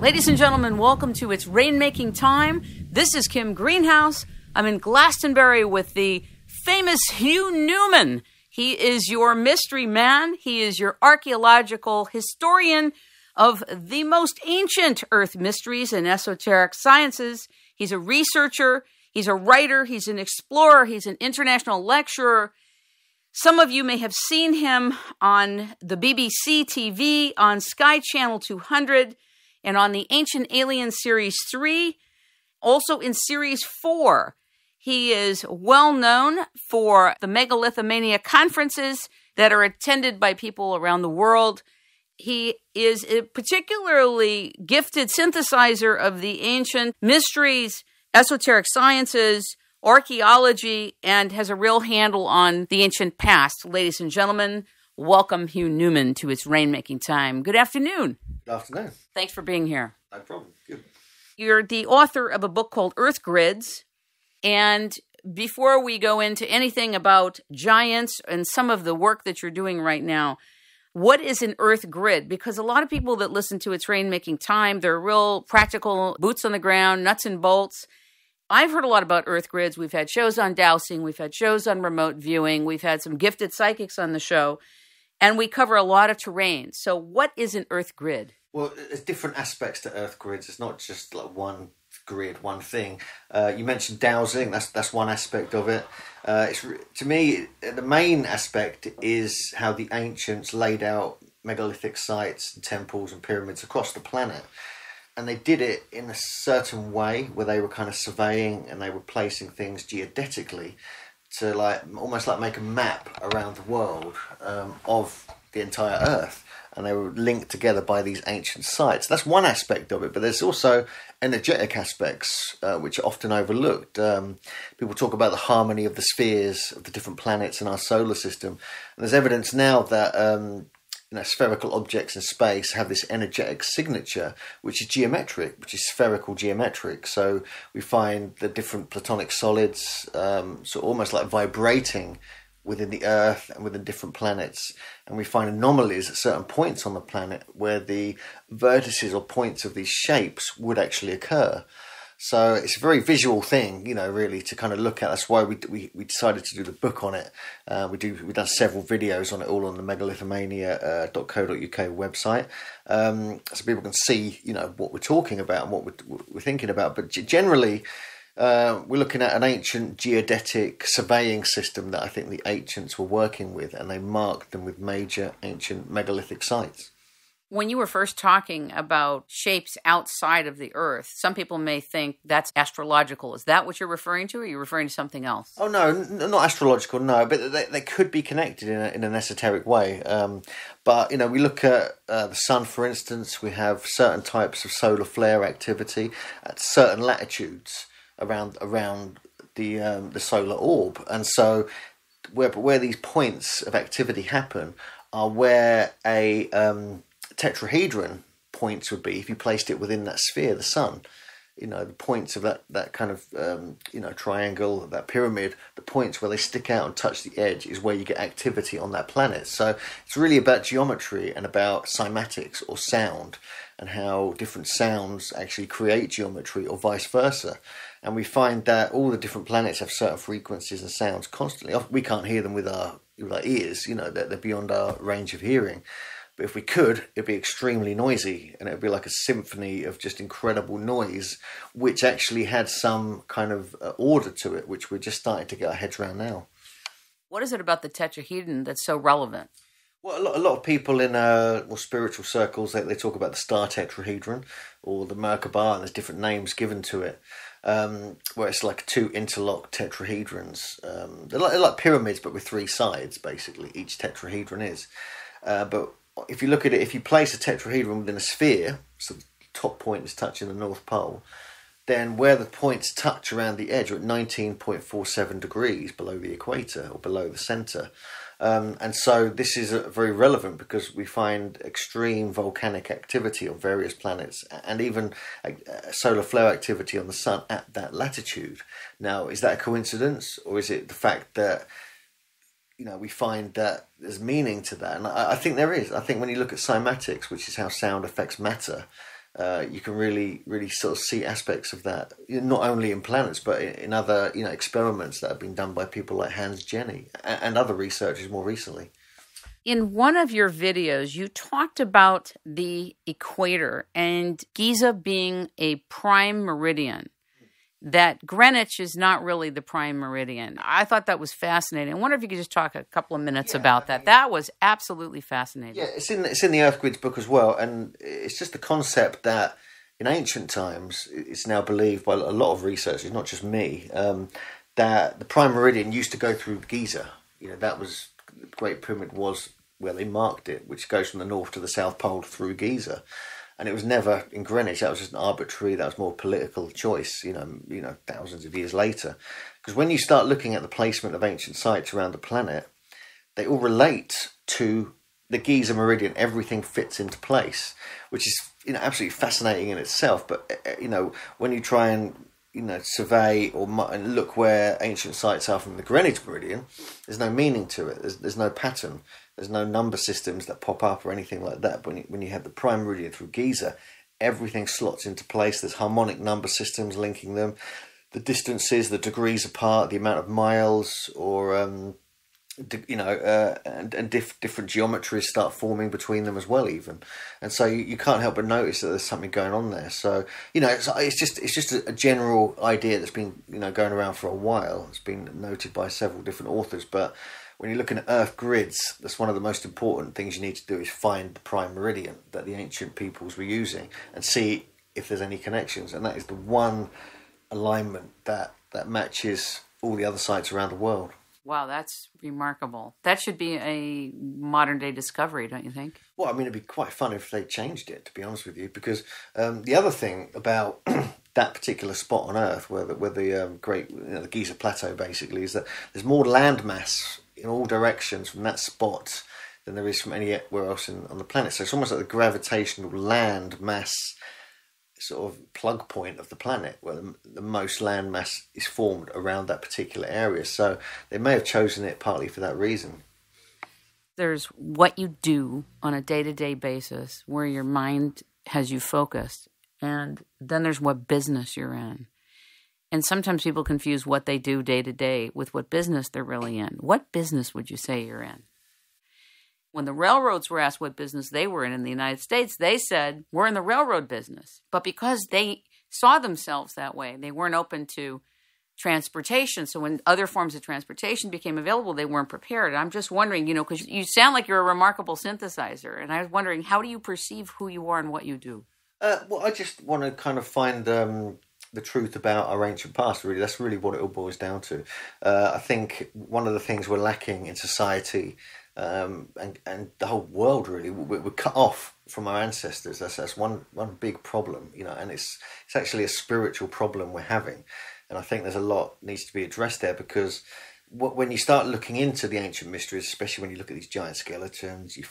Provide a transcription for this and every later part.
Ladies and gentlemen, welcome to It's Rainmaking Time. This is Kim Greenhouse. I'm in Glastonbury with the famous Hugh Newman. He is your mystery man. He is your archaeological historian of the most ancient Earth mysteries and esoteric sciences. He's a researcher. He's a writer. He's an explorer. He's an international lecturer. Some of you may have seen him on the BBC TV, on Sky Channel 200, and on the Ancient Alien Series 3, also in Series 4. He is well known for the Megalithomania Conferences that are attended by people around the world. He is a particularly gifted synthesizer of the ancient mysteries, esoteric sciences, archaeology, and has a real handle on the ancient past. Ladies and gentlemen, welcome Hugh Newman to It's Rainmaking Time. Good afternoon. Good afternoon. Thanks for being here. No problem. Good. You're the author of a book called Earth Grids. And before we go into anything about giants and some of the work that you're doing right now, what is an Earth Grid? Because a lot of people that listen to It's Rainmaking Time, they're real practical, boots on the ground, nuts and bolts. I've heard a lot about Earth Grids. We've had shows on dowsing. We've had shows on remote viewing. We've had some gifted psychics on the show. And we cover a lot of terrain. So what is an Earth Grid? Well, there's different aspects to Earth Grids. It's not just like one grid, one thing. You mentioned dowsing. That's one aspect of it. To me, the main aspect is how the ancients laid out megalithic sites and temples and pyramids across the planet. And they did it in a certain way where they were kind of surveying and they were placing things geodetically to almost like make a map around the world of the entire Earth. And they were linked together by these ancient sites. That's one aspect of it, but there's also energetic aspects which are often overlooked. People talk about the harmony of the spheres of the different planets in our solar system. And there's evidence now that spherical objects in space have this energetic signature, which is geometric, which is spherical geometric. So we find the different platonic solids so almost like vibrating within the Earth and within different planets. And we find anomalies at certain points on the planet where the vertices or points of these shapes would actually occur. So it's a very visual thing, really to kind of look at. That's why we decided to do the book on it. We've done several videos on it, all on the megalithomania.co.uk website, so people can see, what we're talking about and what we're thinking about. But generally, we're looking at an ancient geodetic surveying system that I think the ancients were working with, and they marked them with major ancient megalithic sites. When you were first talking about shapes outside of the Earth, some people may think that's astrological. Is that what you're referring to, or are you referring to something else? Oh, no, not astrological, no, but they could be connected in an esoteric way. But, we look at the sun, for instance. We have certain types of solar flare activity at certain latitudes around the solar orb. And so where these points of activity happen are where a tetrahedron points would be if you placed it within that sphere, the sun. The points of that kind of triangle, that pyramid, the points where they stick out and touch the edge is where you get activity on that planet. So it's really about geometry and about cymatics or sound, and how different sounds actually create geometry or vice versa. And we find that all the different planets have certain frequencies and sounds constantly. We can't hear them with our ears, they're beyond our range of hearing. But if we could, it'd be extremely noisy, and it'd be like a symphony of just incredible noise, which actually had some kind of order to it, which we're just starting to get our heads around now. What is it about the tetrahedron that's so relevant? Well, a lot of people in more spiritual circles, they talk about the star tetrahedron or the Merkaba, and there's different names given to it, where it's like two interlocked tetrahedrons. They're like pyramids, but with three sides, basically, each tetrahedron is. But if you look at it, if you place a tetrahedron within a sphere, so the top point is touching the North Pole, then where the points touch around the edge are at 19.47 degrees below the equator, or below the centre. And so this is very relevant because we find extreme volcanic activity on various planets, and even solar flare activity on the sun at that latitude. Now, is that a coincidence, or is it the fact that we find that there's meaning to that? And I think there is. I think when you look at cymatics, which is how sound affects matter, you can really sort of see aspects of that, not only in planets but in other experiments that have been done by people like Hans Jenny and other researchers more recently. In one of your videos, you talked about the equator and Giza being a prime meridian, that Greenwich is not really the prime meridian. I thought that was fascinating. I wonder if you could just talk a couple of minutes about that. That was absolutely fascinating. Yeah, it's in the Earth Grids book as well, and it's just the concept that in ancient times, it's now believed by a lot of researchers, not just me, that the prime meridian used to go through Giza. That was, the Great Pyramid was where they marked it, which goes from the north to the south pole through Giza. And it was never in Greenwich. That was just an arbitrary, that was more political choice, thousands of years later. Because when you start looking at the placement of ancient sites around the planet, they all relate to the Giza meridian. Everything fits into place, which is, absolutely fascinating in itself. But, when you try and, survey and look where ancient sites are from the Greenwich meridian, there's no meaning to it. There's no pattern. There's no number systems that pop up or anything like that. But when you have the prime meridian through Giza, everything slots into place. There's harmonic number systems linking them. The distances, the degrees apart, the amount of miles, or different geometries start forming between them as well, even. And so you can't help but notice that there's something going on there. So it's just a general idea that's been going around for a while. It's been noted by several different authors, but when you're looking at Earth grids, that's one of the most important things you need to do, is find the prime meridian that the ancient peoples were using and see if there's any connections. And that is the one alignment that matches all the other sites around the world. Wow, that's remarkable. That should be a modern-day discovery, don't you think? Well, I mean, it'd be quite fun if they changed it, to be honest with you, because the other thing about that particular spot on Earth, where the great the Giza Plateau basically, is that there's more land mass in all directions from that spot than there is from anywhere else on the planet. So it's almost like the gravitational land mass sort of plug point of the planet, where the most land mass is formed around that particular area. So they may have chosen it partly for that reason. There's what you do on a day-to-day basis, where your mind has you focused, and then there's what business you're in. And sometimes people confuse what they do day to day with what business they're really in. What business would you say you're in? When the railroads were asked what business they were in the United States, they said, we're in the railroad business. But because they saw themselves that way, they weren't open to transportation. So when other forms of transportation became available, they weren't prepared. And I'm just wondering, because you sound like you're a remarkable synthesizer. And I was wondering, how do you perceive who you are and what you do? Well, I just want to kind of find the truth about our ancient past, really. That's really what it all boils down to. I think one of the things we're lacking in society and the whole world, really, we're cut off from our ancestors. That's one big problem, and it's actually a spiritual problem we're having. And I think there's a lot needs to be addressed there, because when you start looking into the ancient mysteries, especially when you look at these giant skeletons, you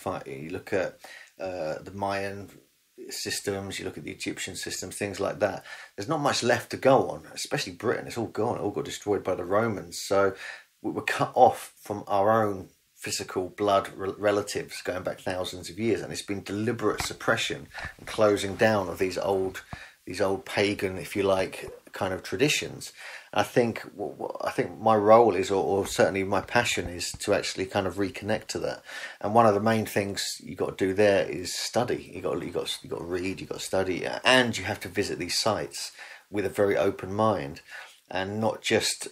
look at the Mayan systems, you look at the Egyptian systems, things like that, there's not much left to go on, especially Britain. It's all gone. It all got destroyed by the Romans. So we're cut off from our own physical blood relatives going back thousands of years, and it's been deliberate suppression and closing down of these old pagan, if you like, kind of traditions. I think my role is, or certainly my passion is, to actually kind of reconnect to that. And one of the main things you got to do there is study. You got to read, you got to study, and you have to visit these sites with a very open mind, and not just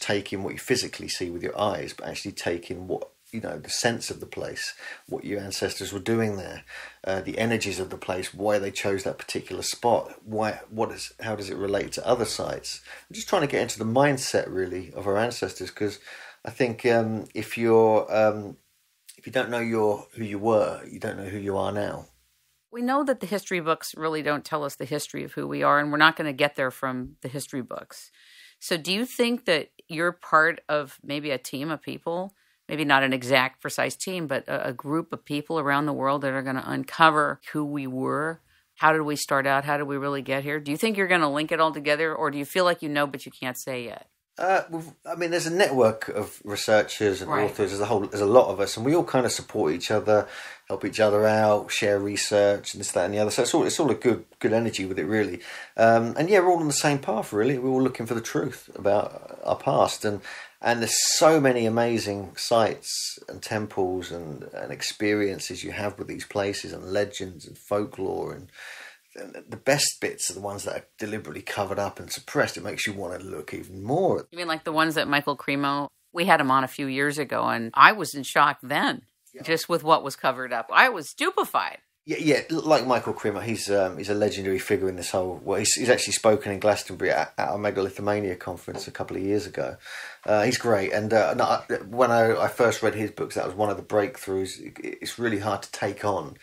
taking what you physically see with your eyes, but actually taking what, the sense of the place, what your ancestors were doing there, the energies of the place, why they chose that particular spot, how does it relate to other sites. I'm just trying to get into the mindset, really, of our ancestors, because I think if you don't know who you were, you don't know who you are now. We know that the history books really don't tell us the history of who we are, and we're not going to get there from the history books. So do you think that you're part of maybe a team of people, maybe not an exact precise team, but a group of people around the world that are going to uncover who we were? How did we start out? How did we really get here? Do you think you're going to link it all together, or do you feel like you know but you can't say yet? I mean, there's a network of researchers and Right. authors. There's a lot of us, and we all kind of support each other, help each other out, share research, and this, that, and the other. So it's all a good energy with it, really. And yeah, we're all on the same path, really. We're all looking for the truth about our past, and there's so many amazing sites and temples and experiences you have with these places, and legends and folklore, and the best bits are the ones that are deliberately covered up and suppressed. It makes you want to look even more. You mean like the ones that Michael Cremo, we had him on a few years ago, and I was in shock then, just with what was covered up. I was stupefied. Yeah, like Michael Cremo, he's a legendary figure in this whole. Well, he's actually spoken in Glastonbury at our Megalithomania Conference a couple of years ago. He's great, and when I first read his books, that was one of the breakthroughs. It's really hard to take on.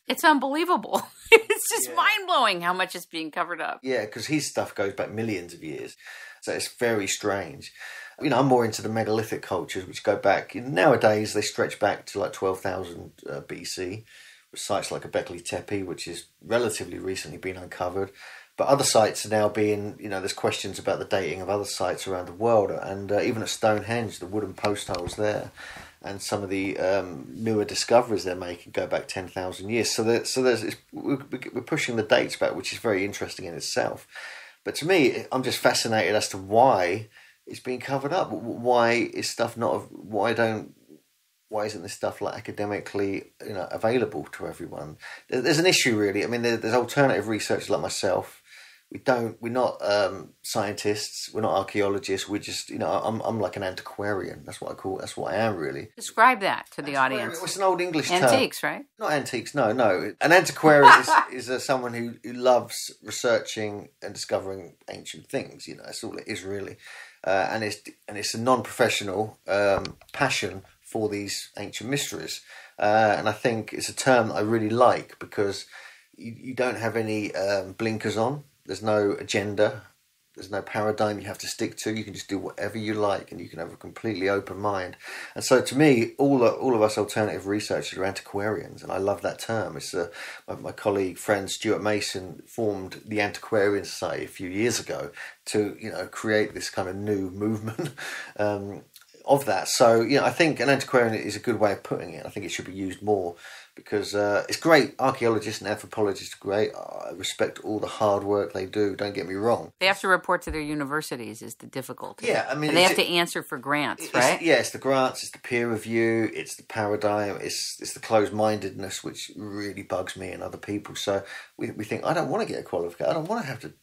It's unbelievable. It's just mind-blowing how much is being covered up. Yeah, because his stuff goes back millions of years. So it's very strange. You know, I'm more into the megalithic cultures, which go back... Nowadays, they stretch back to like 12,000 BC, with sites like Göbekli Tepe, which is relatively recently been uncovered. But other sites are now being... there's questions about the dating of other sites around the world. And even at Stonehenge, the wooden post holes there... and some of the newer discoveries they're making go back 10,000 years. So we're pushing the dates back, which is very interesting in itself. But to me, I'm just fascinated as to why it's being covered up. Why is stuff not? Why isn't this stuff like academically available to everyone? There's an issue really. I mean, there's alternative researchers like myself. We're not scientists. We're not archaeologists. We're just, I'm like an antiquarian. That's what I call. That's what I am, really. Describe that to the audience. It's an old English term. Antiques, right? Not antiques. No. An antiquarian is someone who loves researching and discovering ancient things. That's all it is, really. And it's a non-professional passion for these ancient mysteries. And I think it's a term that I really like because you don't have any blinkers on. There's no agenda. There's no paradigm you have to stick to. You can just do whatever you like, and you can have a completely open mind. And so, to me, all of us alternative researchers are antiquarians, and I love that term. It's my colleague, friend Stuart Mason formed the Antiquarian Society a few years ago to create this kind of new movement of that. So, I think an antiquarian is a good way of putting it. I think it should be used more. Because it's great. Archaeologists and anthropologists are great. I respect all the hard work they do. Don't get me wrong. They have to report to their universities is the difficulty. Yeah, I mean... And they have to answer for grants, right? It's the grants, it's the peer review, it's the paradigm, it's the closed-mindedness, which really bugs me and other people. So we think, I don't want to get a qualification. I don't want to have to,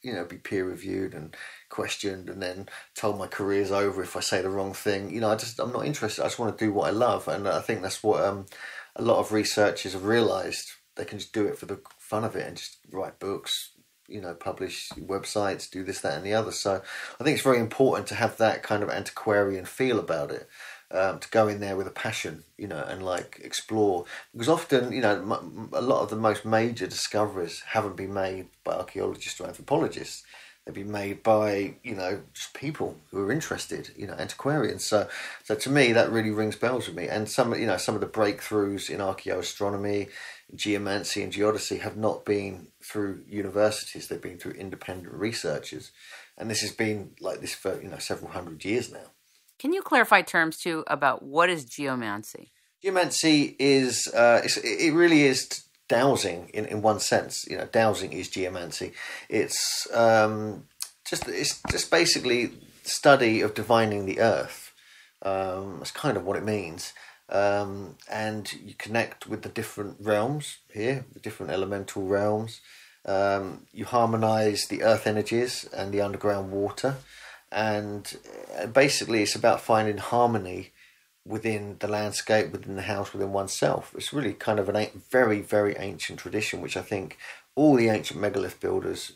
be peer-reviewed and questioned and then told my career's over if I say the wrong thing. I'm not interested. I just want to do what I love. And I think that's what... a lot of researchers have realised they can just do it for the fun of it and just write books, publish websites, do this, that and the other. So I think it's very important to have that kind of antiquarian feel about it, to go in there with a passion, and like explore. Because often, a lot of the most major discoveries haven't been made by archaeologists or anthropologists. They've been made by, just people who are interested, antiquarians. So to me, that really rings bells with me. And some of the breakthroughs in archaeoastronomy, geomancy and geodesy have not been through universities. They've been through independent researchers. And this has been like this for, several hundred years now. Can you clarify terms, too, about what is geomancy? Geomancy is, it really is... dowsing in one sense. Dowsing is geomancy. It's just basically study of divining the earth. That's kind of what it means. And you connect with the different realms here, the different elemental realms. You harmonize the earth energies and the underground water. And basically it's about finding harmony within the landscape, within the house, within oneself. It's really kind of a very, very ancient tradition, which I think all the ancient megalith builders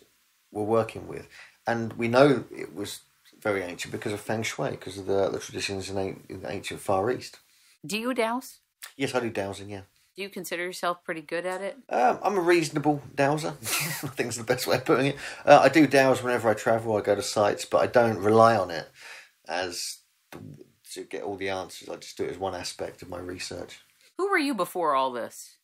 were working with. And we know it was very ancient because of Feng Shui, because of the traditions in the ancient Far East. Do you dowse? Yes, I do dowsing, yeah. Do you consider yourself pretty good at it? I'm a reasonable dowser. I think it's the best way of putting it. I do dowse whenever I travel, I go to sites, but I don't rely on it to get all the answers. I just do it as one aspect of my research. Who were you before all this?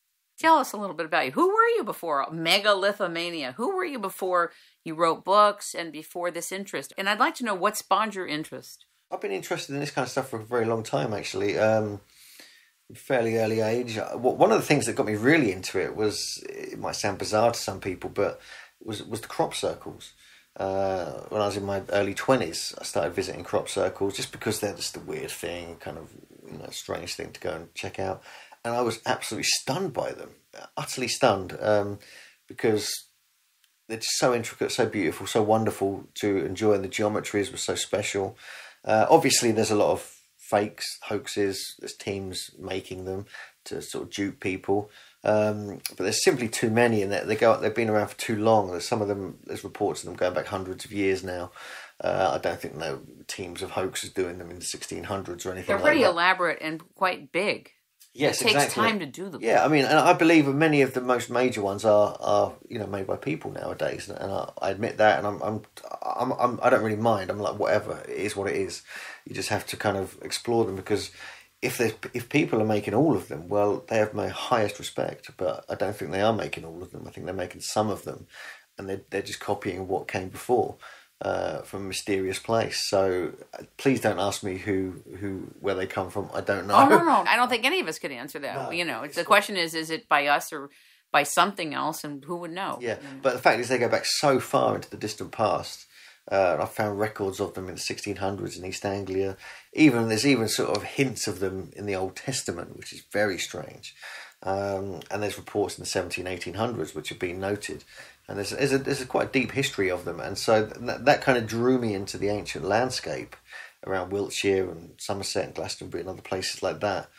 Tell us a little bit about you. Who were you before Megalithomania? Who were you before you wrote books and before this interest? And I'd like to know what spawned your interest. I've been interested in this kind of stuff for a very long time, actually. Fairly early age. One of the things that got me really into it was, it might sound bizarre to some people, but was the crop circles. When I was in my early 20s, I started visiting crop circles just because they're just a weird thing, kind of, strange thing to go and check out. And I was absolutely stunned by them, utterly stunned, because they're just so intricate, so beautiful, so wonderful to enjoy, and the geometries were so special. Obviously, there's a lot of fakes, hoaxes. There's teams making them to sort of dupe people, but there's simply too many, and they've been around for too long. There's some of them. There's reports of them going back hundreds of years now. I don't think no teams of hoaxers doing them in the 1600s or anything. They're pretty elaborate and quite big. Yes, it takes time to do them. Yeah, I mean, and I believe many of the most major ones are made by people nowadays, and I admit that, and I don't really mind. I'm like, whatever, it is what it is. You just have to kind of explore them, because if people are making all of them, well, they have my highest respect. But I don't think they are making all of them. I think they're making some of them, and they're just copying what came before. From a mysterious place. So please don't ask me where they come from. I don't know. Oh, no. I don't think any of us could answer that. No, the question is it by us or by something else, and who would know? Yeah, but the fact is they go back so far into the distant past. I found records of them in the 1600s in East Anglia. There's even sort of hints of them in the Old Testament, which is very strange. And there's reports in the 1800s which have been noted. And there's a quite deep history of them, and so that kind of drew me into the ancient landscape around Wiltshire and Somerset and Glastonbury and other places like that.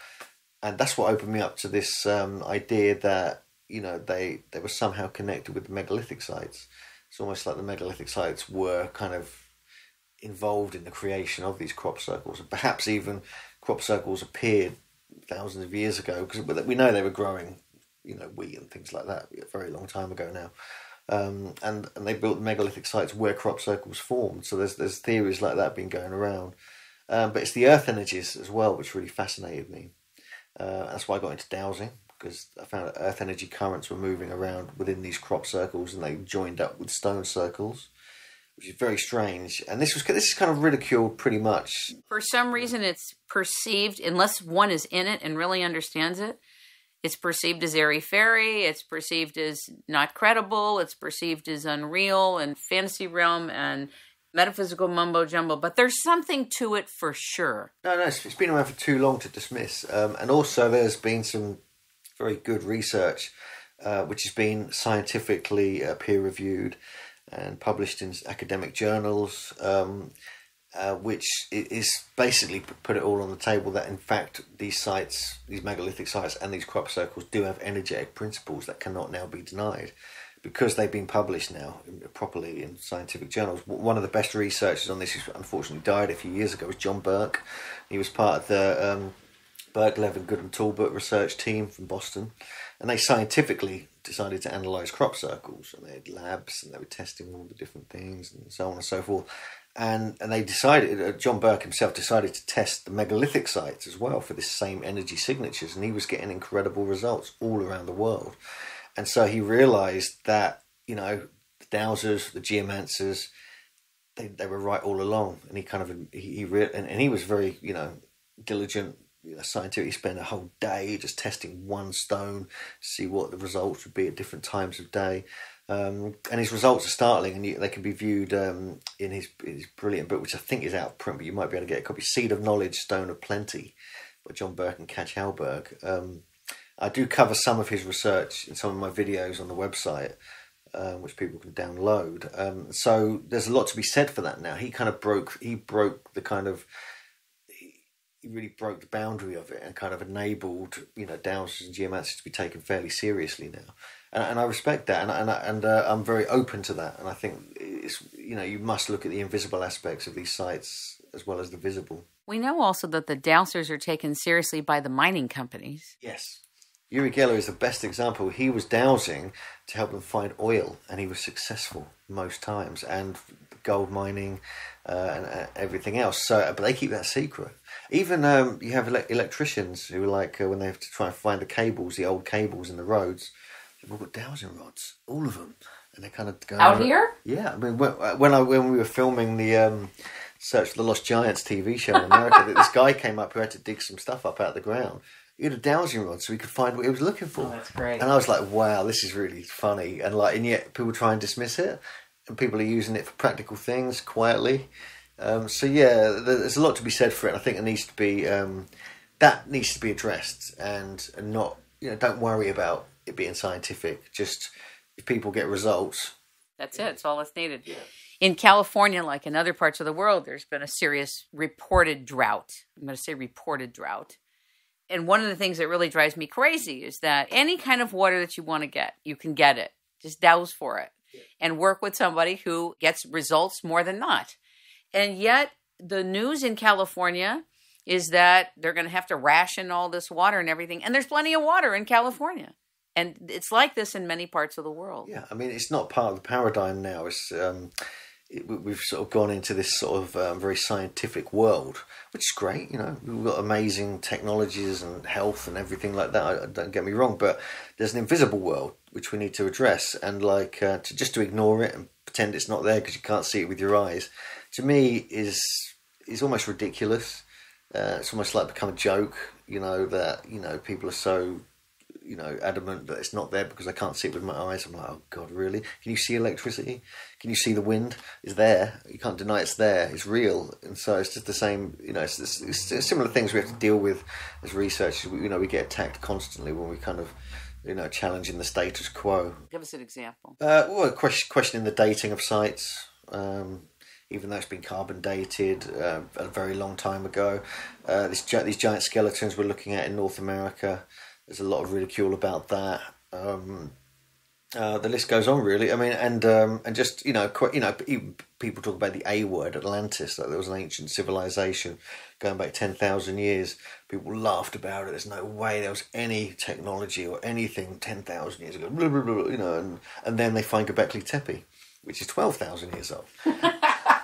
And that's what opened me up to this idea that they were somehow connected with the megalithic sites. It's almost like the megalithic sites were kind of involved in the creation of these crop circles, and perhaps even crop circles appeared thousands of years ago, because we know they were growing, wheat and things like that a very long time ago now. And they built megalithic sites where crop circles formed. So there's theories like that been going around. But it's the earth energies as well which really fascinated me. That's why I got into dowsing, because I found that earth energy currents were moving around within these crop circles, and they joined up with stone circles, which is very strange. And this is kind of ridiculed pretty much. For some reason, it's perceived, unless one is in it and really understands it, it's perceived as airy-fairy, it's perceived as not credible, it's perceived as unreal and fantasy realm and metaphysical mumbo-jumbo, but there's something to it for sure. No, it's been around for too long to dismiss. And also there's been some very good research which has been scientifically peer-reviewed and published in academic journals, which is basically put it all on the table that in fact these sites, these megalithic sites and these crop circles do have energetic principles that cannot now be denied, because they've been published now properly in scientific journals. One of the best researchers on this, who unfortunately died a few years ago, was John Burke. He was part of the Burke, Levin, Good and Talbot research team from Boston, and they scientifically decided to analyse crop circles, and they had labs and they were testing all the different things and so on and so forth. And they decided, John Burke himself decided to test the megalithic sites as well for this same energy signatures, and he was getting incredible results all around the world. And so he realised that, the dowsers, the geomancers, they were right all along. And he was very, diligent, scientific. He spent a whole day just testing one stone to see what the results would be at different times of day. And his results are startling, and they can be viewed in his brilliant book, which I think is out of print, but you might be able to get a copy, Seed of Knowledge, Stone of Plenty, by John Burke and Catch Halberg. I do cover some of his research in some of my videos on the website, which people can download. So there's a lot to be said for that now. He really broke the boundary of it and kind of enabled, dowsers and geomancers to be taken fairly seriously now. And I respect that, and I'm very open to that. And I think it's, you must look at the invisible aspects of these sites as well as the visible. We know also that the dowsers are taken seriously by the mining companies. Yes. Uri Geller is the best example. He was dowsing to help them find oil, and he was successful most times. And gold mining and everything else. So, but they keep that secret. Even you have electricians who like when they have to try and find the cables, the old cables in the roads. They've all got dowsing rods, all of them, and they kind of go out here. Yeah, I mean when we were filming the Search for the Lost Giants TV show in America, this guy came up who had to dig some stuff up out of the ground. He had a dowsing rod so he could find what he was looking for. Oh, that's great. And I was like, wow, this is really funny. And yet people try and dismiss it. And people are using it for practical things quietly. So yeah, there's a lot to be said for it. I think it needs to be, that needs to be addressed and not, don't worry about it being scientific. Just if people get results. That's it. It's all that's needed. Yeah. In California, like in other parts of the world, there's been a serious reported drought. I'm going to say reported drought. And one of the things that really drives me crazy is that any kind of water that you want to get, you can get it. Just douse for it and work with somebody who gets results more than not. And yet the news in California is that they're going to have to ration all this water and everything. And there's plenty of water in California. And it's like this in many parts of the world. Yeah, I mean, it's not part of the paradigm now. It's we've sort of gone into this sort of very scientific world, which is great. We've got amazing technologies and health and everything like that. Don't get me wrong, but there's an invisible world which we need to address, and to ignore it and pretend it's not there because you can't see it with your eyes, to me is almost ridiculous. It's almost like become a joke. That people are so adamant that it's not there because I can't see it with my eyes. I'm like, oh God, really? Can you see electricity? Can you see the wind? It's there. You can't deny it's there. It's real. And so it's just the same, it's similar things we have to deal with as researchers. We get attacked constantly when we kind of, challenging the status quo. Give us an example. Questioning the dating of sites, even though it's been carbon dated a very long time ago. These giant skeletons we're looking at in North America, there's a lot of ridicule about that. The list goes on, really. I mean, and just people talk about the A word, Atlantis. Like there was an ancient civilization going back 10,000 years. People laughed about it. There's no way there was any technology or anything 10,000 years ago. Blah, blah, blah, and then they find Göbekli Tepe, which is 12,000 years old.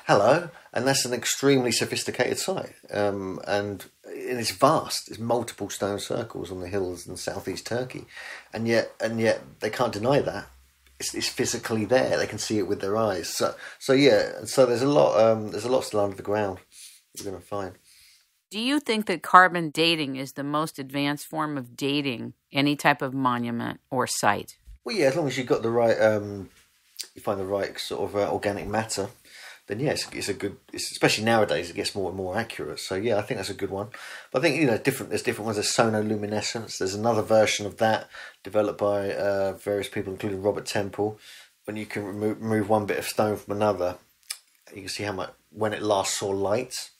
Hello, and that's an extremely sophisticated site, and it's vast. There's multiple stone circles on the hills in southeast Turkey, and yet they can't deny that it's physically there. They can see it with their eyes. So yeah. So there's a lot still under the ground we're going to find. Do you think that carbon dating is the most advanced form of dating any type of monument or site? Well, yeah, as long as you've got the right, you find the right sort of organic matter. Then yes, it's a good. Especially nowadays, it gets more and more accurate. So yeah, I think that's a good one. But I think there's different ones. There's sonoluminescence. There's another version of that developed by various people, including Robert Temple. When you can remove one bit of stone from another, you can see how much when it last saw light,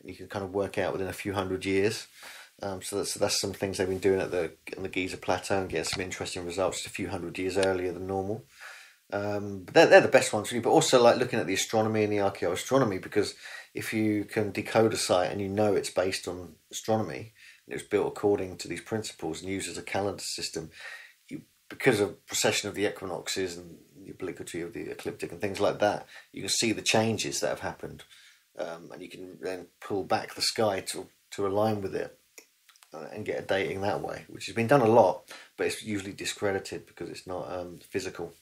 and you can kind of work out within a few hundred years. So that's some things they've been doing on the Giza Plateau and getting some interesting results just a few hundred years earlier than normal. They're the best ones really, but also like looking at the astronomy and the archaeoastronomy, because if you can decode a site and it's based on astronomy and it was built according to these principles and used as a calendar system, because of precession of the equinoxes and the obliquity of the ecliptic and things like that, you can see the changes that have happened, and you can then pull back the sky to align with it and get a dating that way, which has been done a lot, but it's usually discredited because it's not physical.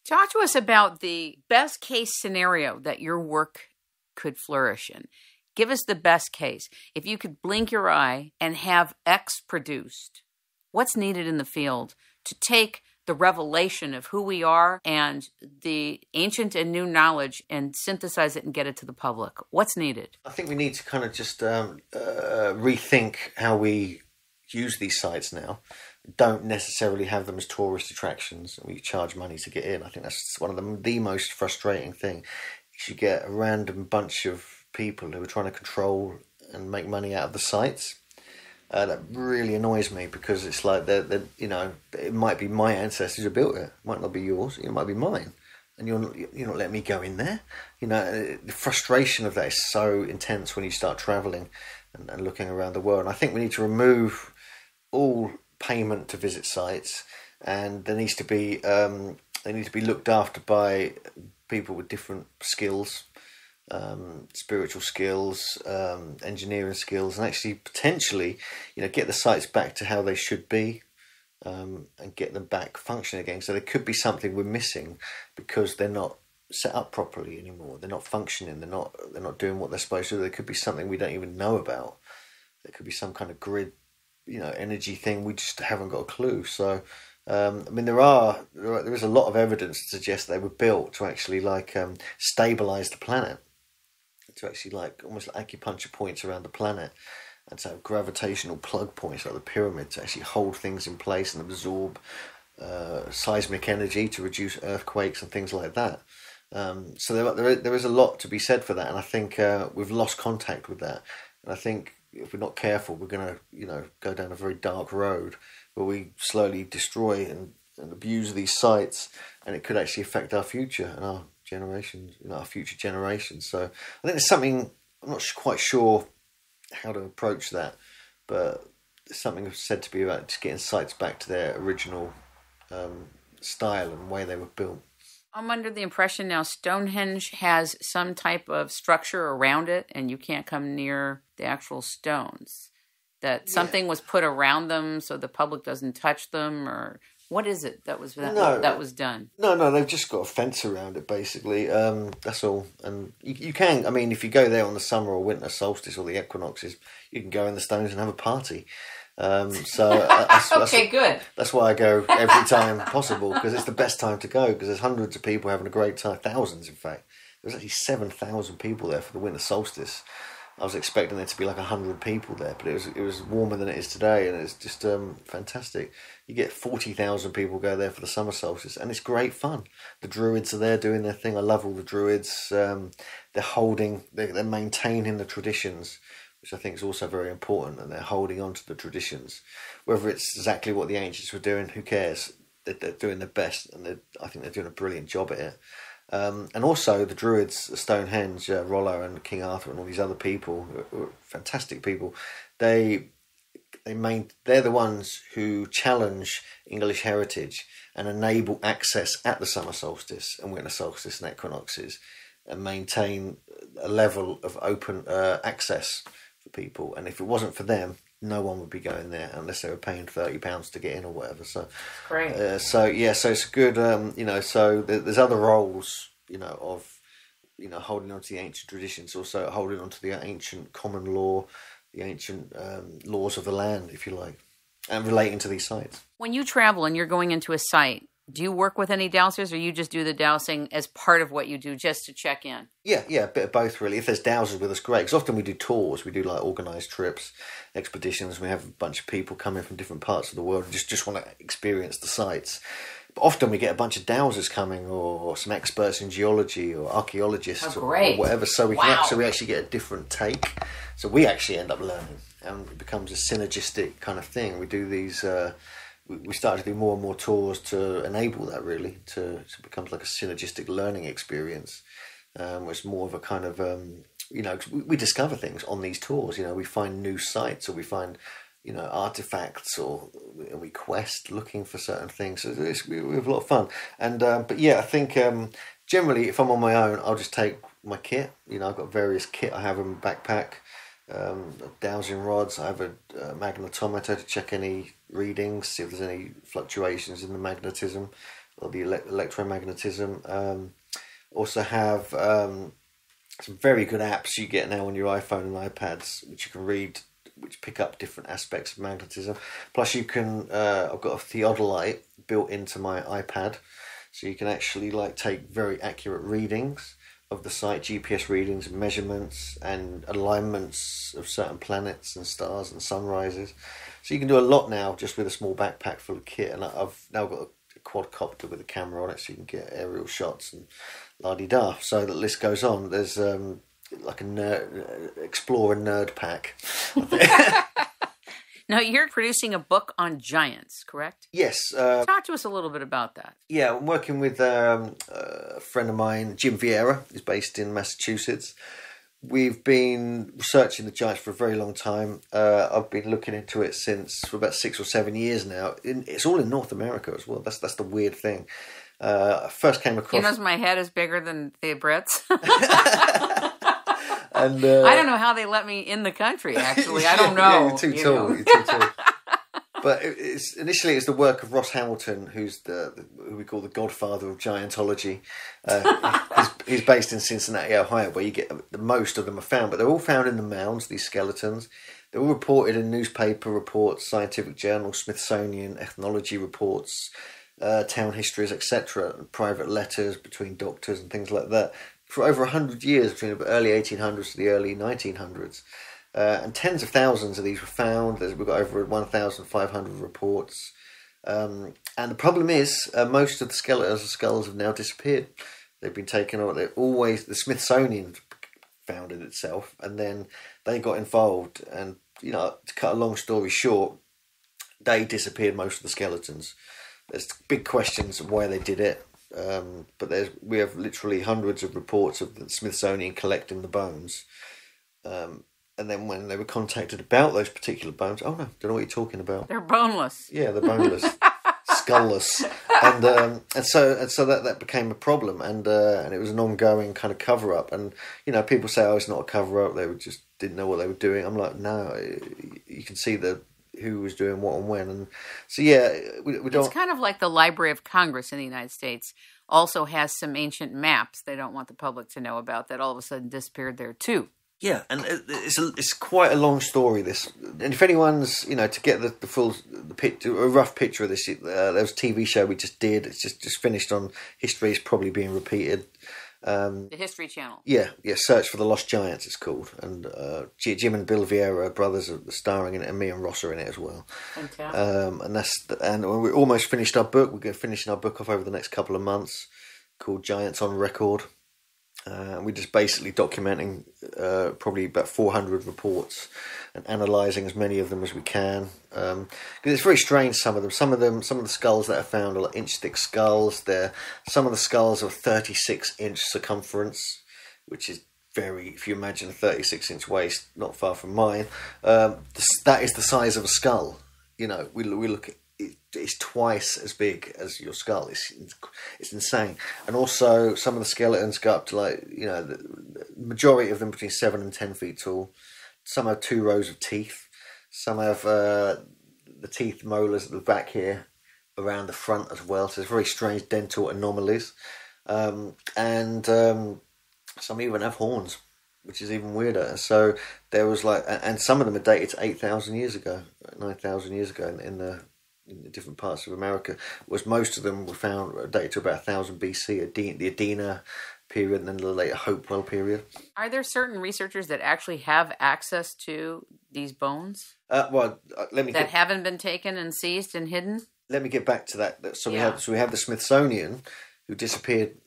Talk to us about the best case scenario that your work could flourish in. Give us the best case. If you could blink your eye and have X produced, what's needed in the field to take the revelation of who we are and the ancient and new knowledge and synthesize it and get it to the public? What's needed? I think we need to kind of just rethink how we use these sites now. Don't necessarily have them as tourist attractions and we charge money to get in. I think that's one of the most frustrating thing. You get a random bunch of people who are trying to control and make money out of the sites. That really annoys me, because it's like it might be my ancestors who built it. It might not be yours. It might be mine, and you're not letting me go in there. The frustration of that is so intense when you start traveling and looking around the world. And I think we need to remove all payment to visit sites, and they need to be looked after by people with different skills, spiritual skills, engineering skills, and actually potentially, get the sites back to how they should be, and get them back functioning again. So there could be something we're missing because they're not set up properly anymore. They're not functioning. They're not doing what they're supposed to do. There could be something we don't even know about. There could be some kind of grid, energy thing we just haven't got a clue. So, there is a lot of evidence to suggest they were built to actually stabilize the planet, to actually almost like acupuncture points around the planet, and to have gravitational plug points like the pyramid to actually hold things in place and absorb seismic energy to reduce earthquakes and things like that. So there is a lot to be said for that, and I think we've lost contact with that. And I think if we're not careful, we're going to go down a very dark road where we slowly destroy and abuse these sites, and it could actually affect our future and our generations, our future generations. So I think there's something, I'm not quite sure how to approach that, but there's something said to be about just getting sites back to their original style and way they were built. I'm under the impression now Stonehenge has some type of structure around it, and you can't come near the actual stones. That something was put around them so the public doesn't touch them, or what is it that was done? No, they've just got a fence around it, basically. That's all. And you can, if you go there on the summer or winter solstice or the equinoxes, you can go in the stones and have a party. Okay, good. That's why I go every time possible, because it's the best time to go, because there's hundreds of people having a great time, thousands in fact. There was actually 7,000 people there for the winter solstice. I was expecting there to be 100 people there, but it was warmer than it is today, and it's just fantastic. You get 40,000 people go there for the summer solstice, and it's great fun. The druids are there doing their thing. I love all the druids. They're maintaining the traditions, which I think is also very important, and they're holding on to the traditions. Whether it's exactly what the ancients were doing, who cares? They're doing their best, and I think they're doing a brilliant job at it. And also the druids, Stonehenge, Rollo and King Arthur and all these other people, who are fantastic people, they're the ones who challenge English heritage and enable access at the summer solstice and winter solstice and equinoxes, and maintain a level of open access for people. And if it wasn't for them, no one would be going there unless they were paying £30 to get in or whatever. So great. So it's good. So there's other roles, of holding on to the ancient traditions, also holding on to the ancient common law, the ancient laws of the land, if you like, and relating to these sites. When you travel and you're going into a site, do you work with any dowsers, or you just do the dowsing as part of what you do just to check in? Yeah, a bit of both really. If there's dowsers with us, great. Because often we do tours, we do organised trips, expeditions. We have a bunch of people coming from different parts of the world and just want to experience the sites. But often we get a bunch of dowsers coming, or some experts in geology or archaeologists or whatever. So we actually get a different take. So we actually end up learning, and it becomes a synergistic kind of thing. We do these. We started to do more and more tours to enable that, really, to become like a synergistic learning experience. It's more of a kind of, we discover things on these tours. We find new sites, or we find, artifacts, or we quest looking for certain things. So we have a lot of fun. And I think generally, if I'm on my own, I'll just take my kit. I've got various kit I have in my backpack. Dowsing rods. I have a magnetometer to check any readings, see if there's any fluctuations in the magnetism or the electromagnetism. Also have some very good apps you get now on your iPhone and iPads, which you can read, which pick up different aspects of magnetism. Plus you can, I've got a theodolite built into my iPad, so you can actually take very accurate readings of the site, GPS readings, measurements and alignments of certain planets and stars and sunrises. So you can do a lot now just with a small backpack full of kit. And I've now got a quadcopter with a camera on it, so you can get aerial shots and la-di-da. So the list goes on. There's like a nerd, explore a nerd pack. Now, you're producing a book on giants, correct? Yes. Talk to us a little bit about that. Yeah, I'm working with a friend of mine, Jim Vieira, who's based in Massachusetts. We've been researching the giants for a very long time. I've been looking into it for about 6 or 7 years now. It's all in North America as well. That's the weird thing. I first came across... He knows my head is bigger than the Brits. And I don't know how they let me in the country, actually. I don't know. You're too tall. You're too tall. But initially it's the work of Ross Hamilton, who's who we call the godfather of giantology. He's based in Cincinnati, Ohio, where you get most of them are found. But they're all found in the mounds, these skeletons. They're all reported in newspaper reports, scientific journals, Smithsonian, ethnology reports, town histories, etc., private letters between doctors and things like that, for over 100 years, between the early 1800s to the early 1900s. And tens of thousands of these were found. We've got over 1,500 reports. And the problem is, most of the skulls have now disappeared. They've been taken over. The Smithsonian found it itself, and then they got involved. And, to cut a long story short, they disappeared most of the skeletons. There's big questions of why they did it. But we have literally hundreds of reports of the Smithsonian collecting the bones. And then when they were contacted about those particular bones, oh no, don't know what you're talking about. They're boneless. Yeah, they're boneless, skullless, and so that became a problem, and it was an ongoing kind of cover up. And people say, oh, it's not a cover up; they just didn't know what they were doing. I'm like, no, you can see who was doing what and when, and so yeah, we don't. It's kind of like the Library of Congress in the United States also has some ancient maps they don't want the public to know about that all of a sudden disappeared there too. Yeah, and it's quite a long story, this. And if anyone's, to get the full picture, a rough picture of this, there was a TV show we just did. It's just finished on history. It's probably being repeated. The History Channel. Yeah, Search for the Lost Giants, it's called. And Jim and Bill Vieira, brothers, are starring in it, and me and Ross are in it as well. Fantastic. And we're almost finished our book. We're going to finish our book off over the next couple of months, called Giants on Record. We're just basically documenting probably about 400 reports and analysing as many of them as we can. Because it's very strange, some of the skulls that are found are like inch-thick skulls. Some of the skulls are 36-inch circumference, which is if you imagine a 36-inch waist, not far from mine, that is the size of a skull. We look at it's twice as big as your skull. It's insane. And also some of the skeletons go up to the majority of them between 7 and 10 feet tall. Some have 2 rows of teeth. Some have the teeth molars at the back here around the front as well. So it's very strange dental anomalies. And some even have horns, which is even weirder. So there was and some of them are dated to 8,000 years ago, 9,000 years ago in the different parts of America. Was most of them were found dated to about 1000 BC, the Adena period, and then the later Hopewell period. Are there certain researchers that actually have access to these bones? Haven't been taken and seized and hidden. Let me get back to that. So we have the Smithsonian, who disappeared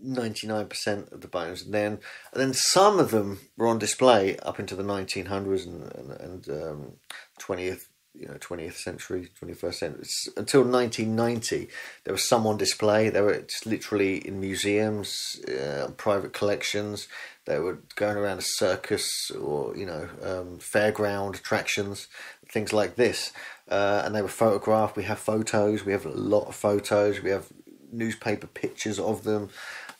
99% of the bones, and then some of them were on display up into the 1900s and 20th century, 21st century. Until 1990, there was some on display. They were just literally in museums, private collections. They were going around a circus or, fairground attractions, things like this. And they were photographed. We have photos. We have a lot of photos. We have newspaper pictures of them.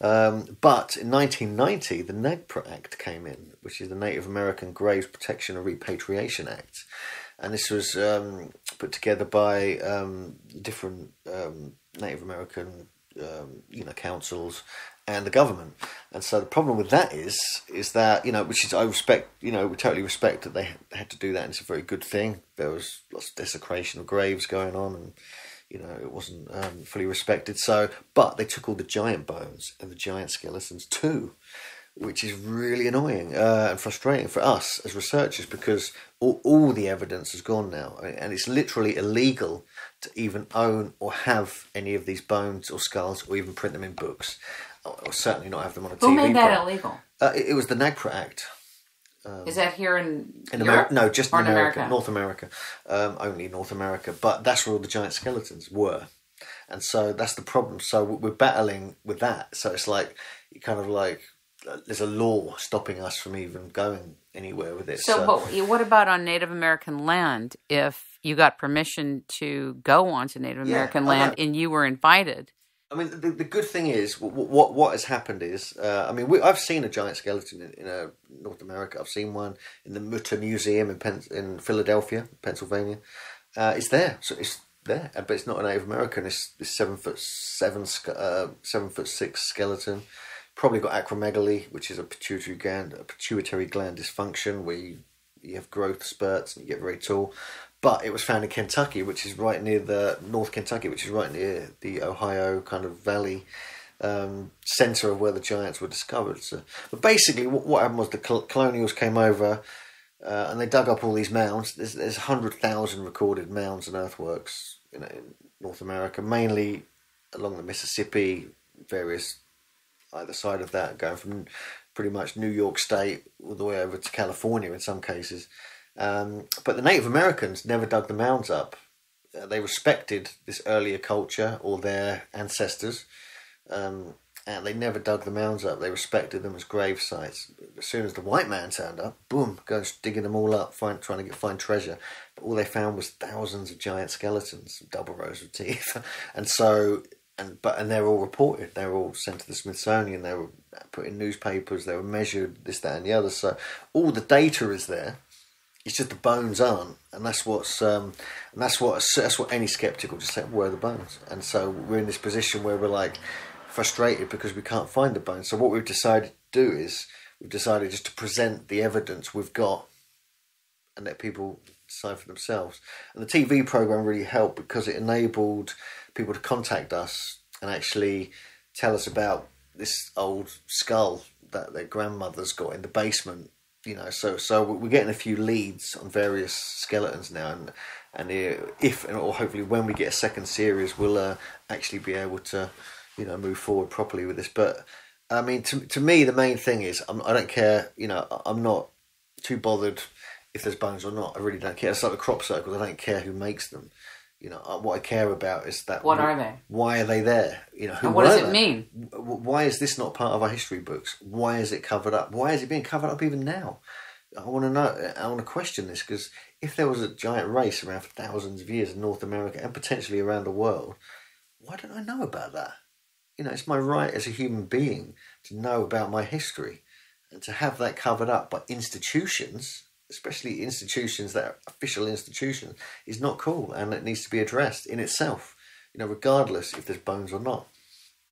But in 1990, the NAGPRA Act came in, which is the Native American Graves Protection and Repatriation Act. And this was put together by different Native American, councils and the government. And so the problem with that is that, which is I respect, we totally respect that they had to do that, and it's a very good thing. There was lots of desecration of graves going on, and it wasn't fully respected. So, but they took all the giant bones and the giant skeletons too, which is really annoying and frustrating for us as researchers, because all the evidence has gone now, and it's literally illegal to even own or have any of these bones or skulls, or even print them in books, or certainly not have them on a TV. Who made that illegal? It was the NAGPRA Act. Is that here in America? No, just in America. North America. Only North America. But that's where all the giant skeletons were. And so that's the problem. So we're battling with that. So it's there's a law stopping us from even going anywhere with it. So what about on Native American land? If you got permission to go onto Native American land and you were invited, I memean, the good thing is what has happened is, I mean, I've seen a giant skeleton in North America. I've seen one in the Mutter Museum in Philadelphia, Pennsylvania. It's there, so it's there, but it's not a Native American. It's 7'6" skeleton. Probably got acromegaly, which is a pituitary gland dysfunction where you have growth spurts and you get very tall. But it was found in Kentucky, which is right near North Kentucky, which is right near the Ohio kind of valley centre of where the giants were discovered. So, but basically, what happened was the colonials came over and they dug up all these mounds. There's 100,000 recorded mounds and earthworks in North America, mainly along the Mississippi, various either side of that, going from pretty much New York State all the way over to California in some cases. But the Native Americans never dug the mounds up. They respected this earlier culture or their ancestors, and they never dug the mounds up. They respected them as grave sites. As soon as the white man turned up, boom, goes digging them all up, trying to find treasure. But all they found was thousands of giant skeletons, double rows of teeth, and they're all reported. They were all sent to the Smithsonian. They were put in newspapers. They were measured, this, that, and the other. So all the data is there. It's just the bones aren't, and that's what any skeptic will just say. Where are the bones? And so we're in this position where we're like frustrated because we can't find the bones. So what we've decided to do is we've decided just to present the evidence we've got and let people decide for themselves. And the TV program really helped because it enabled people to contact us and actually tell us about this old skull that their grandmother's got in the basement. You know, so we're getting a few leads on various skeletons now, and or hopefully when we get a second series, we'll actually be able to, move forward properly with this. But I mean, to me, the main thing is I don't care. I'm not too bothered if there's bones or not. I really don't care. It's like the crop circles. I don't care who makes them. What I care about is that what are they? Why are they there? And what does it mean? Why is this not part of our history books? Why is it covered up? Why is it being covered up even now? I want to know. I want to question this, because if there was a giant race around for thousands of years in North America and potentially around the world, why don't I know about that? It's my right as a human being to know about my history, and to have that covered up by institutions, especially institutions that are official institutions, is not cool, and it needs to be addressed in itself, regardless if there's bones or not.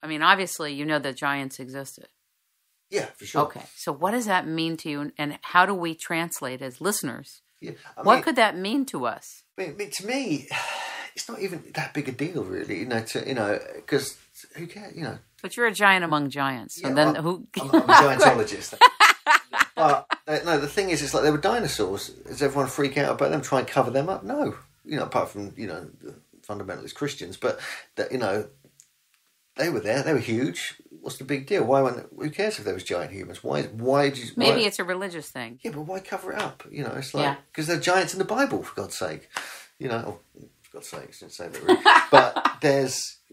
I mean, obviously, that giants existed. Yeah, for sure. Okay, so what does that mean to you, and how do we translate as listeners? Yeah, what could that mean to us? To me, it's not even that big a deal, really. Because who cares? But you're a giant among giants. So yeah, then I'm a giantologist. But no, the thing is, it's like they were dinosaurs. Does everyone freak out about them? Try and cover them up? No, apart from the fundamentalist Christians. But that they were there. They were huge. What's the big deal? Who cares if there was giant humans? Maybe it's a religious thing. Yeah, but why cover it up? It's like because they're giants in the Bible, for God's sake. For God's sake, I shouldn't say that really.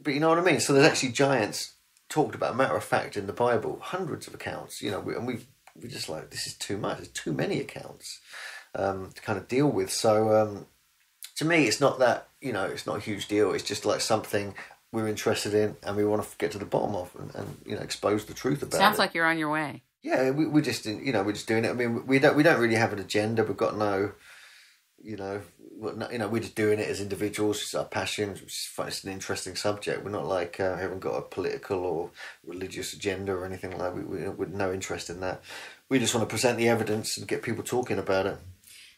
But you know what I mean. So there's actually giants talked about. Matter of fact, in the Bible, hundreds of accounts. We're just like, this is too much. There's too many accounts to kind of deal with. So to me, it's not that, it's not a huge deal. It's just like something we're interested in and we want to get to the bottom of and expose the truth about it. Sounds like you're on your way. Yeah, we're just doing it. I mean, we don't really have an agenda. We've got no, we're just doing it as individuals. It's our passion. It's an interesting subject. We're not like we haven't got a political or religious agenda or anything like that. We're no interest in that. We just want to present the evidence and get people talking about it.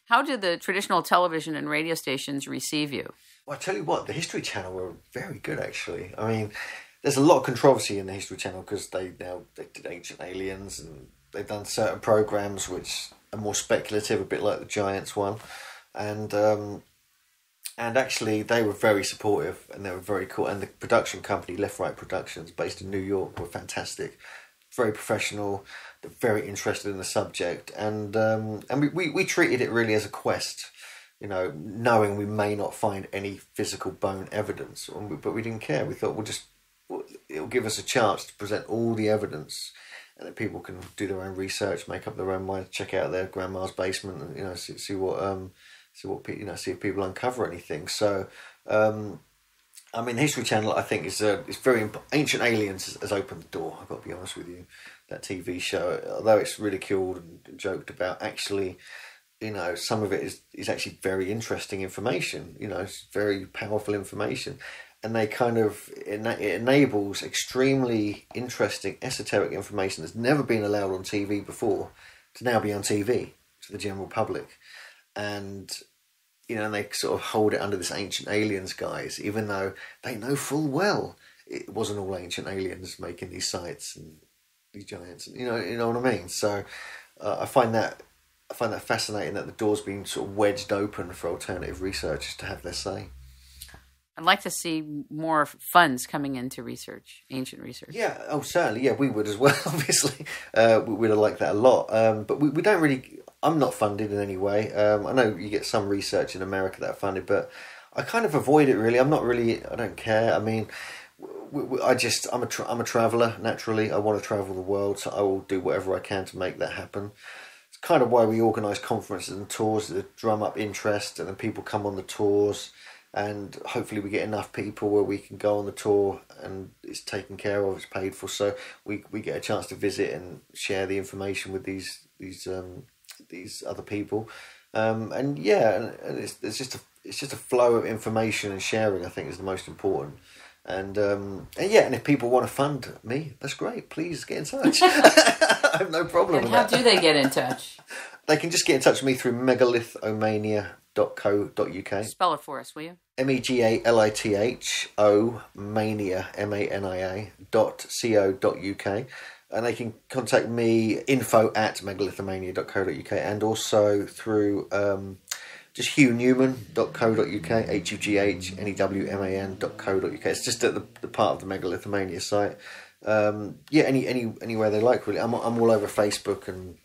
How did the traditional television and radio stations receive you? Well, I tell you what, the History Channel were very good, actually. I mean, there's a lot of controversy in the History Channel because they did Ancient Aliens, and they've done certain programs which are more speculative, a bit like the Giants one. And actually, they were very supportive, and they were very cool. And the production company, Left Right Productions, based in New York, were fantastic, very professional. They're very interested in the subject, and we treated it really as a quest, knowing we may not find any physical bone evidence, but we didn't care. We thought it'll give us a chance to present all the evidence, and that people can do their own research, make up their own mind, check out their grandma's basement, and see if people uncover anything. So I mean, History Channel, I think, is very Ancient Aliens has opened the door. I've got to be honest with you. That TV show, although it's ridiculed and joked about, actually, some of it is actually very interesting information. It's very powerful information, and they kind of it enables extremely interesting esoteric information that's never been allowed on TV before to now be on TV to the general public, and they sort of hold it under this Ancient Aliens guise, even though they know full well it wasn't all ancient aliens making these sites and these giants. You know what I mean? So I find that fascinating that the door's been sort of wedged open for alternative researchers to have their say. I'd like to see more funds coming into research, ancient research. Yeah, certainly. Yeah, we would as well, obviously. We'd have liked that a lot. But we don't really... I'm not funded in any way. I know you get some research in America that are funded, but I kind of avoid it, really. I don't care. I mean, I'm a traveller, naturally. I want to travel the world, so I will do whatever I can to make that happen. It's kind of why we organise conferences and tours to drum up interest, and then people come on the tours, and hopefully we get enough people where we can go on the tour and it's taken care of, it's paid for, so we get a chance to visit and share the information with these other people, and it's just a flow of information and sharing, I think, is the most important. And if people want to fund me, that's great. Please get in touch. I have no problem with that. And how do they get in touch? They can just get in touch with me through megalithomania.co.uk. Spell it for us, will you? Megalitho mania mania.co.uk. And they can contact me, info@megalithomania.co.uk, and also through just hughnewan.co.uk, HUGHNEWMAN.co.uk. It's just at the part of the Megalithomania site. Anywhere they like, really. I'm all over Facebook and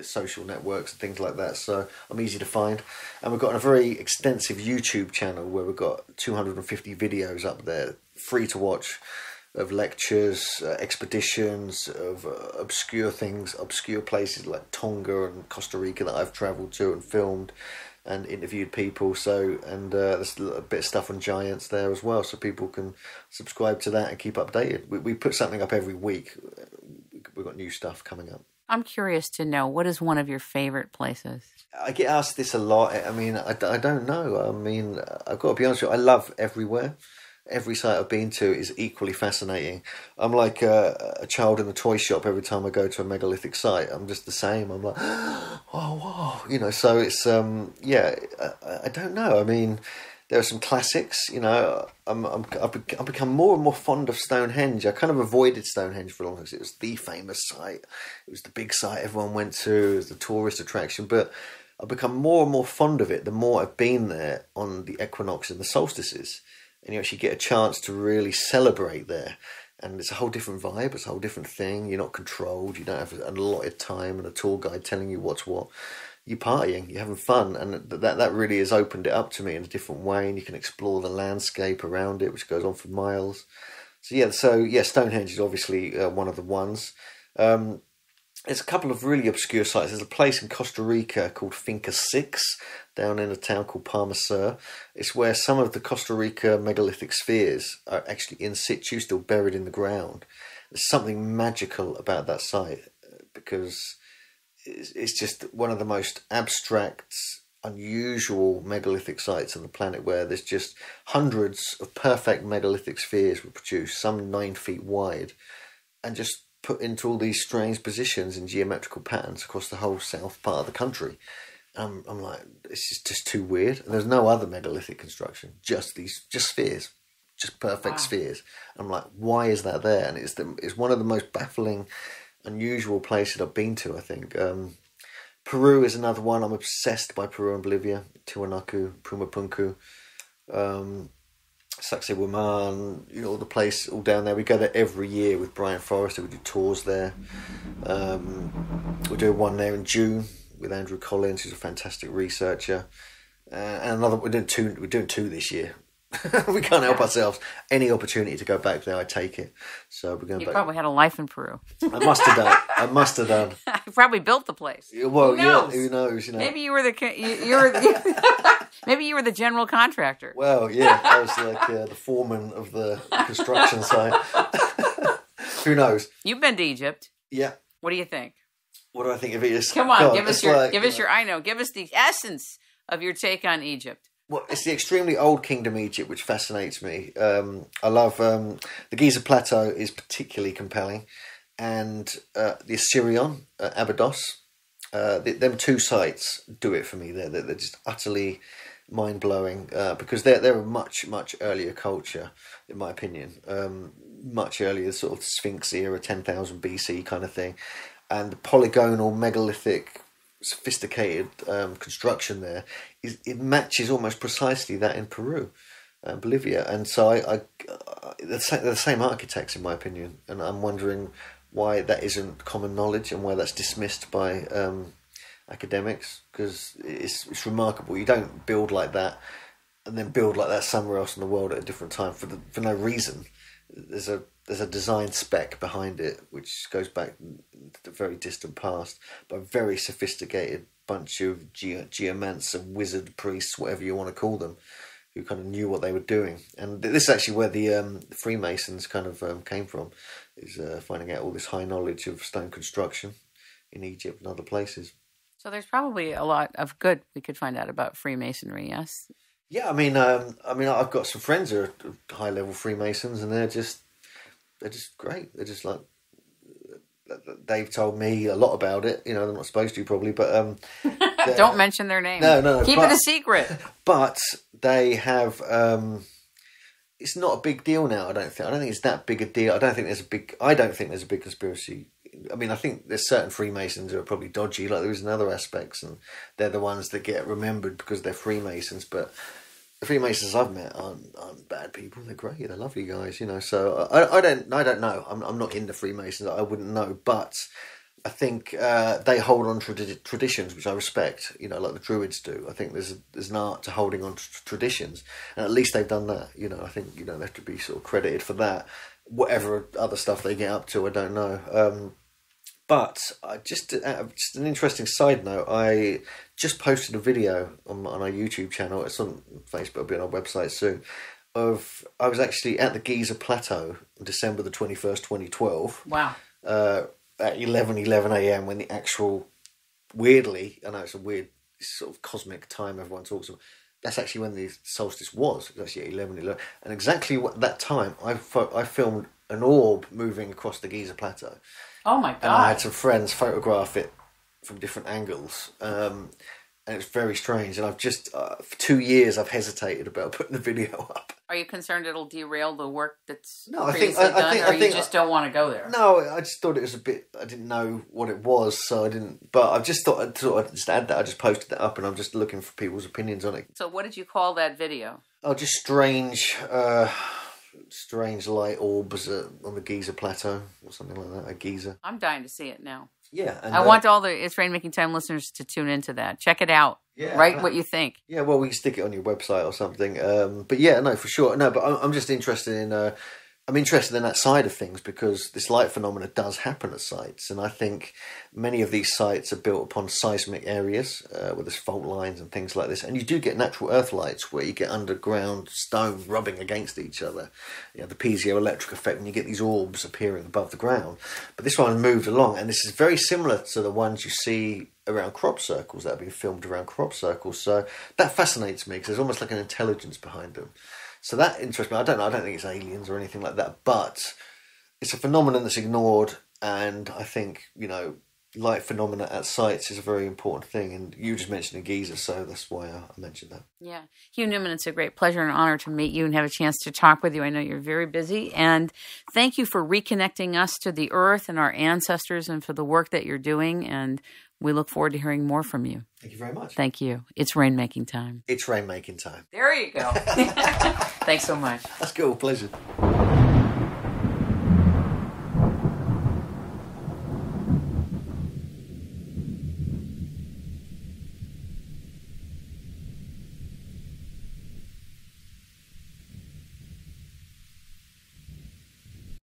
social networks and things like that, so I'm easy to find. And we've got a very extensive YouTube channel where we've got 250 videos up there, free to watch, of lectures, expeditions, of obscure places like Tonga and Costa Rica that I've travelled to and filmed and interviewed people. So, and there's a little bit of stuff on giants there as well, so people can subscribe to that and keep updated. We put something up every week. We've got new stuff coming up. I'm curious to know, what is one of your favorite places? I get asked this a lot. I mean, I don't know. I mean, I've got to be honest with you, I love everywhere. Every site I've been to is equally fascinating. I'm like a child in the toy shop every time I go to a megalithic site. I'm just the same. I'm like, oh, wow. So it's, I don't know. I mean, there are some classics, I've become more and more fond of Stonehenge. I kind of avoided Stonehenge for a long time because it was the famous site. It was the big site everyone went to. It was the tourist attraction. But I've become more and more fond of it the more I've been there on the equinox and the solstices. And you actually get a chance to really celebrate there. And it's a whole different vibe. It's a whole different thing. You're not controlled. You don't have an allotted time and a tour guide telling you what's what. You're partying. You're having fun. And that really has opened it up to me in a different way. And you can explore the landscape around it, which goes on for miles. So Stonehenge is obviously one of the ones. There's a couple of really obscure sites. There's a place in Costa Rica called Finca 6, down in a town called Palma Sur. It's where some of the Costa Rica megalithic spheres are actually in situ, still buried in the ground. There's something magical about that site because it's just one of the most abstract, unusual megalithic sites on the planet, where there's just hundreds of perfect megalithic spheres were produced, some 9 feet wide, and just put into all these strange positions in geometrical patterns across the whole south part of the country. I'm like, this is just too weird. And there's no other megalithic construction, just spheres, just perfect spheres. I'm like, why is that there? And it's one of the most baffling, unusual places I've been to, I think. Peru is another one. I'm obsessed by Peru and Bolivia. Tiwanaku, Pumapunku, Sacsayhuaman, all the place all down there. We go there every year with Brian Forrester. We do tours there. We'll do one there in June with Andrew Collins, who's a fantastic researcher. And another, we're doing two this year. We can't help ourselves. Any opportunity to go back there, I take it. So we're going You back. probably had a life in Peru. I must have done. I must have done. You probably built the place. Well, Who knows? yeah, who knows? You know. Maybe you were maybe you were the general contractor. Well, yeah, I was like the foreman of the construction site. Who knows? You've been to Egypt. Yeah. What do you think? What do I think of it? Come on, God, give us the essence of your take on Egypt. Well, it's the extremely old kingdom Egypt which fascinates me. I love the Giza Plateau is particularly compelling, and the Assyrian, Abydos, them two sites do it for me. They're just utterly mind blowing because they're a much earlier culture, in my opinion, much earlier, sort of Sphinx era, 10,000 BC kind of thing, and the polygonal megalithic sophisticated construction there it matches almost precisely that in Peru, Bolivia, and so they're the same architects in my opinion, and I'm wondering why that isn't common knowledge and why that's dismissed by academics, because it's remarkable. You don't build like that and then build like that somewhere else in the world at a different time for no reason. There's a design spec behind it which goes back to the very distant past by a very sophisticated bunch of geomancer, wizard, priests, whatever you want to call them, who kind of knew what they were doing. And this is actually where the Freemasons kind of came from, is finding out all this high knowledge of stone construction in Egypt and other places. So there's probably a lot of good we could find out about Freemasonry, yes? Yeah, I mean, I've got some friends who are high-level Freemasons, and they're just great. They're just like, they've told me a lot about it. You know, they're not supposed to probably, but don't mention their name. No, keep it a secret. But they have. It's not a big deal now. I don't think it's that big a deal. I don't think there's a big conspiracy. I mean, I think there's certain Freemasons who are probably dodgy, like there is in other aspects, and they're the ones that get remembered because they're Freemasons. But the Freemasons I've met aren't bad people. They're great. They're lovely guys, you know. So I don't know. I'm not into Freemasons. I wouldn't know, but I think they hold on to traditions, which I respect. You know, like the Druids do. I think there's an art to holding on to traditions, and at least they've done that. You know, I think they have to be sort of credited for that. Whatever other stuff they get up to, I don't know. But just an interesting side note, I just posted a video on our YouTube channel. It's on Facebook, it'll be on our website soon. I was actually at the Giza Plateau on December the 21st, 2012. Wow. At 11 a.m. when the actual, weirdly, I know it's a weird sort of cosmic time everyone talks about. That's actually when the solstice was. It was actually at 11. And exactly at that time, I filmed an orb moving across the Giza Plateau. Oh my God. And I had some friends photograph it from different angles. And it's very strange. And I've just, for 2 years, I've hesitated about putting the video up. Are you concerned it'll derail the work that's done, or you just don't want to go there? No, I just thought it was a bit, I didn't know what it was, so I didn't, but I just thought I'd just add that. I just posted that up and I'm just looking for people's opinions on it. So what did you call that video? Oh, just strange light orbs on the Giza Plateau or something like that. A Giza. I'm dying to see it now. Yeah, and I want all the It's Rainmaking Time listeners to tune into that. Check it out. Yeah, write what you think. Yeah, well, we can stick it on your website or something. But yeah, no, for sure. No, but I'm just interested in. I'm interested in that side of things because this light phenomena does happen at sites, and I think many of these sites are built upon seismic areas where there's fault lines and things like this, and you do get natural earth lights where you get underground stone rubbing against each other. You know, the piezoelectric effect when you get these orbs appearing above the ground. But this one moved along, and this is very similar to the ones you see around crop circles that have been filmed around crop circles. So that fascinates me because there's almost like an intelligence behind them. So that interests me. I don't think it's aliens or anything like that, but it's a phenomenon that's ignored, and I think, light phenomena at sites is a very important thing, and you just mentioned Giza, so that's why I mentioned that. Yeah. Hugh Newman, it's a great pleasure and honor to meet you and have a chance to talk with you. I know you're very busy, and thank you for reconnecting us to the earth and our ancestors and for the work that you're doing, and we look forward to hearing more from you. Thank you very much. Thank you. It's Rainmaking Time. It's Rainmaking Time. There you go. Thanks so much. That's cool. Pleasure.